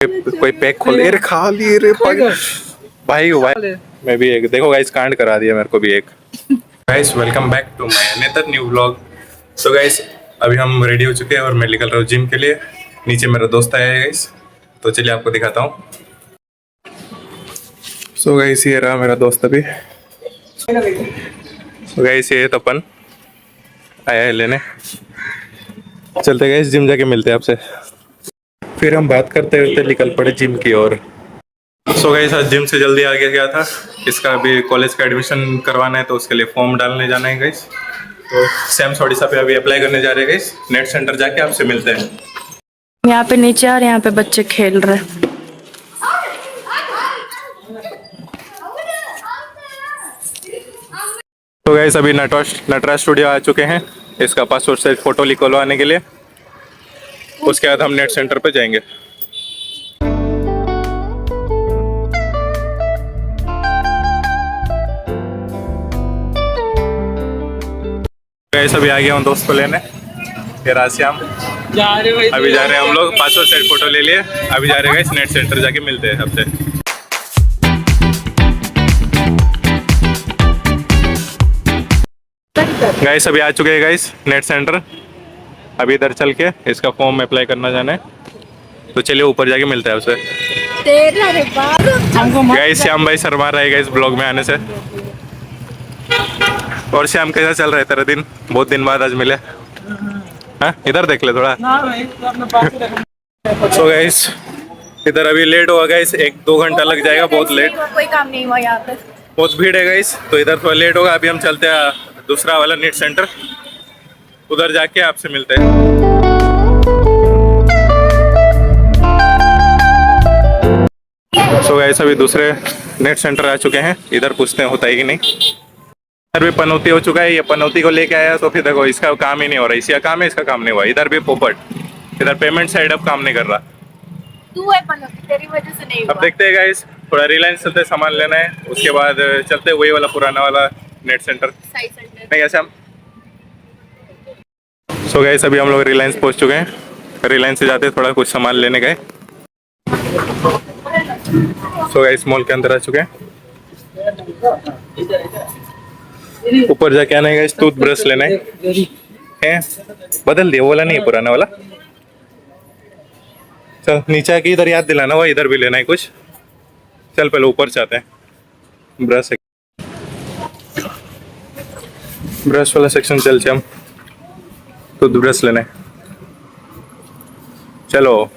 कोई पैक खोल ये खा लिए रे भाई भाई। मैं भी एक देखो गाइस कांड करा दिया मेरे को भी एक। Guys welcome back to my another new vlog. So guys अभी हम रेडी हो चुके हैं और मैं निकल रहा हूँ जिम के लिए। नीचे मेरा दोस्त आया है गाइस, तो चलिए आपको दिखाता हूँ। सो गाइस ये रहा मेरा दोस्त अभी। सो गाइस ये तपन आया है लेने। चलते गाइस जिम जाके मिलते हैं आपसे, फिर हम बात करते करते निकल पड़े जिम की ओर। सो गाइस आज जिम से जल्दी आ गया था, इसका अभी कॉलेज का एडमिशन करवाना है तो उसके लिए फॉर्म डालने जाना है गाइस। तो सैम्स ओडिशा पे अभी अप्लाई करने जा रहे हैं गाइस। नेट सेंटर जाके आपसे मिलते हैं। यहाँ पे नीचे और यहाँ पे बच्चे खेल रहे हैं। तो गाइस अभी नटराज स्टूडियो आ चुके हैं इसका पासपोर्ट साइज फोटो निकलवाने के लिए। उसके बाद हम नेट सेंटर पे जाएंगे। गाइस अभी आ गया हूँ दोस्त को लेने, फिर आश्याम अभी जा रहे हैं हम लोग। पासपोर्ट साइज फोटो ले लिए, अभी जा रहे हैं गाइस नेट सेंटर जाके मिलते हैं सबसे। गाइस अभी आ चुके हैं गाइस नेट सेंटर। अभी इधर चल के इसका फॉर्म अप्लाई करना जाना है, तो चलिए ऊपर जाके मिलते हैं आपसे। गाइस श्याम भाई शर्मा रहा है गाइस ब्लॉग में आने से। और श्याम कैसा चल रहा है तेरा दिन? बहुत दिन बाद आज मिले। हाँ इधर देख ले थोड़ा। सो गाइस इधर अभी लेट हुआ गाइस, 1-2 घंटा लग जाएगा, बहुत लेट। कोई काम नहीं हुआ यहाँ पे, बहुत भीड़ है गाइस, तो इधर थोड़ा लेट होगा। अभी हम चलते हैं दूसरा वाला नेट सेंटर, उधर जाके आपसे मिलते हैं। सो गाइस अभी दूसरे नेट सेंटर आ चुके हैं, इधर पूछते हैं होता है कि नहीं। इधर भी पनौती हो चुका है, ये पनौती को लेके आया तो फिर देखो इसका काम ही नहीं हो रहा। इसका काम है, इसका काम नहीं हुआ। इधर भी पोपट, इधर पेमेंट साइड अब काम नहीं कर रहा। तू है पनौती, तेरी वजह से नहीं हुआ। अब देखते हैं गाइस, थोड़ा रिलायंस चलते सामान लेना है, उसके बाद चलते वही वाला पुराना वाला नेट सेंटर नहीं ऐसा। सो गाइस अभी हम लोग रिलायंस पहुंच चुके हैं। रिलायंस से जाते थोड़ा कुछ सामान लेने गए। सो गाइस मॉल के अंदर आ चुके हैं। ऊपर जाके आना है गाइस, टूथब्रश लेना है। बदल दिया, वो वाला नहीं है, पुराना वाला। चल नीचे आके इधर याद दिलाना, हुआ इधर भी लेना है कुछ। चल पहले ऊपर जाते हैं। ब्रश वाला सेक्शन चलते हम, टूथब्रश लेना है। चलो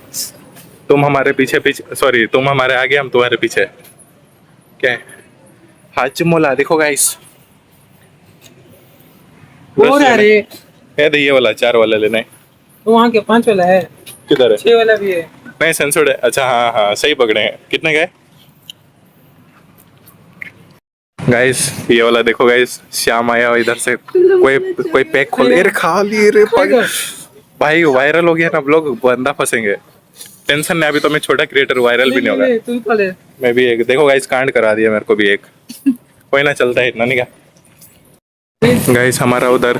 तुम हमारे पीछे पीछे, सॉरी तुम हमारे आगे हम तुम्हारे पीछे। क्या है हाजमोला देखो गाइस। ये वाला 4 वाला लेना है। तो वहाँ के 5 वाला है, किधर है? 6 वाला भी है। नहीं सेंसर्ड है। अच्छा हाँ हाँ सही पकड़े हैं। कितने गए गाइस? ये वाला देखो गाइस, श्याम आया हुआ इधर से। कोई पैक खोल ये खा लिए रे भाई। वायरल हो गया ना ब्लॉग, बंदा फंसेंगे। टेंशन नहीं, अभी तो मैं छोटा क्रिएटर, वायरल भी नहीं होगा। मैं भी एक देखो गाइस कांड करा दिया मेरे को भी एक। कोई ना चलता है इतना नहीं का। गाइस हमारा उधर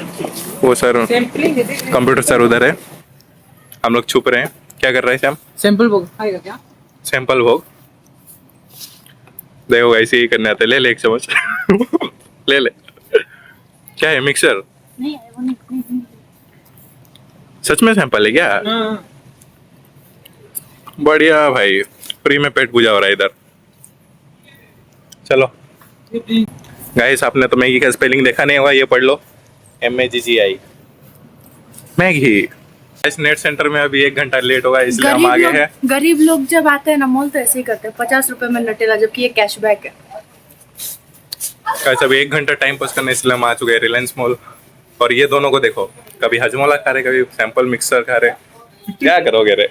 वो सर कंप्यूटर सर उधर है, हम लोग छुप रहे हैं। क्या कर रहे हैं श्याम? सैंपल भोग खाएगा क्या? सैंपल भोग देखो गाइस, यही करने आते। ले ले एक चम्मच ले ले। क्या है मिक्सर? नहीं है, वो नहीं। सच में सैंपल है क्या? हाँ। बढ़िया भाई, फ्री में पेट पूजा हो रहा है इधर। चलो गाइस आपने तो मैगी का स्पेलिंग देखा नहीं होगा, ये पढ़ लो MAGGI मैगी। इस नेट सेंटर में अभी 1 घंटा लेट होगा, इसलिए हम आगे हैं। गरीब लोग जब आते हैं ना मॉल तो ऐसे ही करते हैं, 50 रुपए में नटेला, जबकि ये कैशबैक है। गाइस अभी 1 घंटा टाइम पास करने इसलिए हम आ चुके हैं रिलायंस मॉल। और ये दोनों को देखो, कभी हजमोला खा रहे, कभी सैंपल मिक्सर खा रहे। क्या करोगे रे?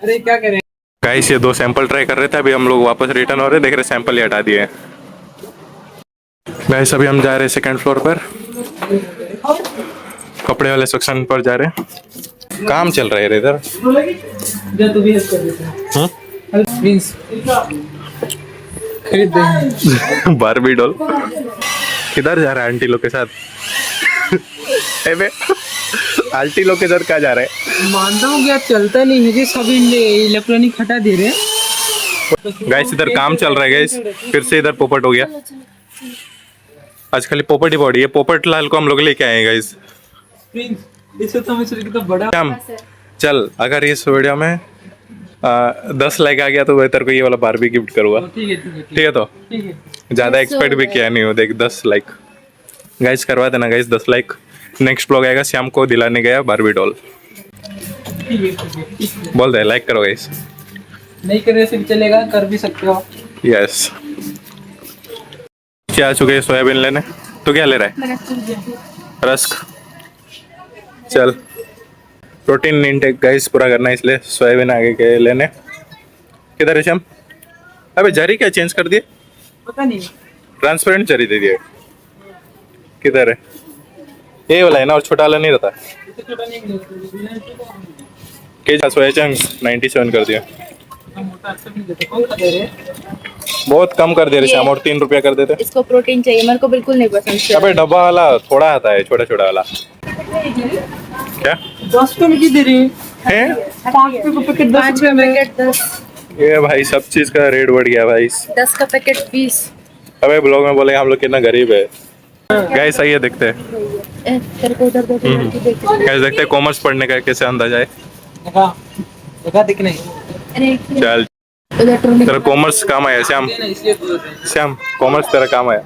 अरे क्या करें गाइस ये 2 सैंपल ट्राई कर रहे थे, अभी हम लोग वापस रिटर्न हो रहे, देख रहे सैंपल ही हटा दिए। गाइस अभी हम जा रहे हैं 2nd फ्लोर पर, कपड़े वाले सेक्शन पर जा रहे हैं। काम चल रहा है इधर। तू भी हेल्प कर देता है प्लीज, खरीद दे बारबी डॉल। किधर जा रहा है आंटी लोग के साथ? आल्टी लोग के साथ कहाँ जा रहे हैं? मानता हूँ कि आज चलता नहीं है कि सब इलेक्ट्रॉनिक हटा दे रहे हैं। गाइस इधर काम चल रहा है गाइस, फिर से इधर पोपट हो गया। आज खाली पोपट ही बॉडी है। पोपट लाल को हम लोग लेके आए गाइस। प्रिंस, इससे तो मैं सोच कि तो बड़ा हम चल, अगर इस वीडियो में 10 लाइक आ गया तो मैं तेरे को ये वाला बारबी गिफ्ट करूंगा। ठीक है, ठीक है, ठीक है तो ठीक है। ज्यादा एक्सपेक्ट भी किया नहीं हो। देख 10 लाइक गाइस करवा देना गाइस, 10 लाइक। नेक्स्ट ब्लॉग आएगा श्याम को दिलाने गया बारबी डॉल। ठीक है, ठीक है। बोल दे लाइक करो गाइस। नहीं करने से भी चलेगा, कर भी सकते हो। यस। क्या आ चुके हैं सोयाबीन लेने। तो क्या ले रहा है? रस्क। चल प्रोटीन इंटेक गाइस पूरा करना है, इसलिए सोयाबीन आगे के लेने। किधर है श्याम? अबे जरी क्या चेंज कर दिए? पता नहीं। ट्रांसपेरेंट जरी दे दिए। किधर है? ये वाला है ना, और छोटा वाला नहीं रहता? इससे छोटा नहीं मिलेगा। के सोया चंक्स 97 कर दिया। मोटा अच्छा नहीं देता। कौन सा दे रहे हैं? बहुत कम कर दे रहे श्याम, और 3 रुपया कर देते। इसको प्रोटीन चाहिए, मेरे को बिल्कुल नहीं पसंद। अबे डब्बा वाला थोड़ा आता है, छोटा छोटा वाला। क्या 10 रुपए में की दे रही है? है? 5 रुपए का पैकेट 10 5 रुपए का में। पैकेट 10, ये भाई सब चीज का रेट बढ़ गया भाई। 10 का पैकेट 20। अबे ब्लॉग में बोले हम लोग कितना गरीब है। गाइस सही है, देखते हैं। तेरे को उधर देखो, लड़की देख। गाइस देखते हैं कॉमर्स पढ़ने का कैसे अंदाजा है। देखा दिख नहीं। अरे चल उधर ट्रॉली तेरा कॉमर्स काम आया श्याम। इसलिए बोल रहे हैं। श्याम कॉमर्स तेरा काम आया।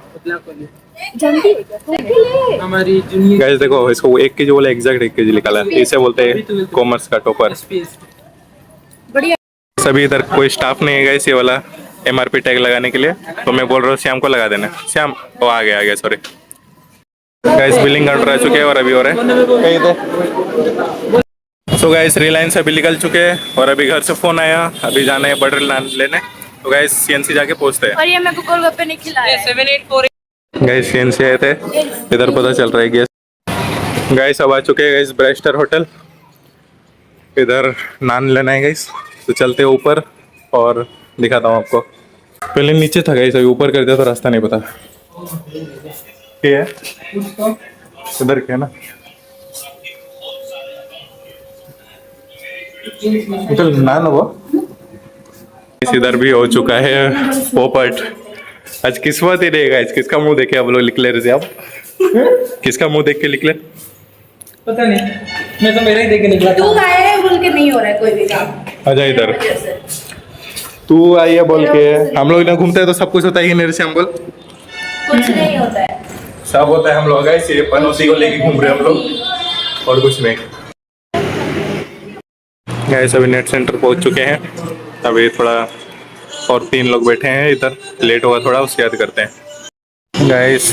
जल्दी ले। हमारी जूनियर गाइस देखो इसको 1 केजी बोला, एग्जैक्ट 1 केजी निकाला है। इसे बोलते हैं कॉमर्स का टॉपर। बढ़िया। सभी इधर कोई स्टाफ नहीं है गाइस ये वाला MRP टैग लगाने के लिए, तो मैं बोल रहा हूँ श्याम को लगा देना। श्याम वो आ गया सॉरी। गाइस बिलिंग काउंटर आ चुके हैं और अभी हो रहा है। सो गाइस रिलायंस अभी निकल चुके हैं और अभी घर से फोन आया, अभी जाना है बटर नान लेने। तो गाइस CNC जाके पहुंचते हैं। और ये मेरे को गोलगप्पे नहीं खिलाया। 784 गाइस CNC आए थे, इधर पता चल रहा है गैस। गाइस अब आ चुके हैं गाइस ब्रेस्टर होटल, इधर नान लेना है गाइस। तो चलते हैं ऊपर और दिखाता हूँ आपको। पहले नीचे था गाइस, अभी ऊपर कर दिया तो रास्ता नहीं पता। ये है इधर क्या है ना, चल नान वो इधर भी हो चुका है पोपट। आज किस्मत ही नहीं गाइस, किसका मुंह देखे आप लोग निकले रहे थे। आप किसका मुंह देख के निकले? पता नहीं, मैं तो मेरा ही देख के निकला तू था। आया है बोल के नहीं हो रहा है कोई भी काम। आजा इधर। तू आई है बोल के हम लोग इधर घूमते हैं तो सब कुछ होता ही नहीं रे श्याम बोल। कुछ नहीं होता है। सब होता है। हम लोग गाइस ये पनौती को लेके घूम रहे हैं हम लोग, और कुछ नहीं। गाइस अभी नेट सेंटर पहुंच चुके हैं। अभी थोड़ा और 3 लोग बैठे हैं इधर, लेट होगा थोड़ा, उसके बाद करते हैं। गाइस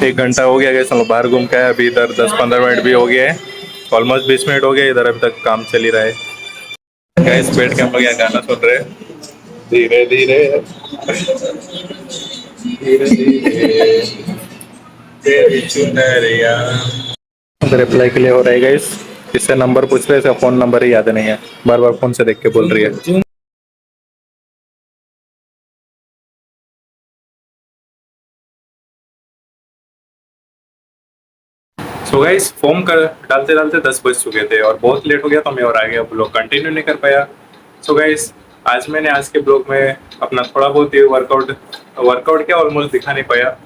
1 घंटा हो गया गाइस, हम लोग बाहर घूम के आए। अभी इधर 10-15 मिनट भी हो गए हैं, ऑलमोस्ट 20 मिनट हो गए। इधर अभी तक काम चल ही रहा है। गाइस बैठ के हम लोग यहाँ गाना सुन रहे हैं, धीरे धीरे धीरे धीरे तेरी चुनरिया। रिप्लाई के लिए हो रहा है गाइस, इससे नंबर पूछ रहे हैं, इसका फोन नंबर ही याद नहीं है, बार बार फोन से देख के बोल रही है। सो गाइस फॉर्म कर डालते डालते 10 बज चुके थे और बहुत लेट हो गया, तो मैं और आगे ब्लॉग कंटिन्यू नहीं कर पाया। सो गाइस आज मैंने आज के ब्लॉग में अपना थोड़ा बहुत ही वर्कआउट क्या ऑलमोस्ट दिखा नहीं पाया,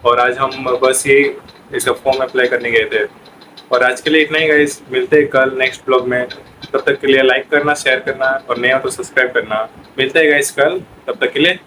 और आज हम बस ये इसका फॉर्म अप्लाई करने गए थे। और आज के लिए इतना ही गाइस, मिलते हैं कल नेक्स्ट ब्लॉग में। तब तक के लिए लाइक करना, शेयर करना और नया तो सब्सक्राइब करना। मिलते हैं गाइस कल, तब तक के लिए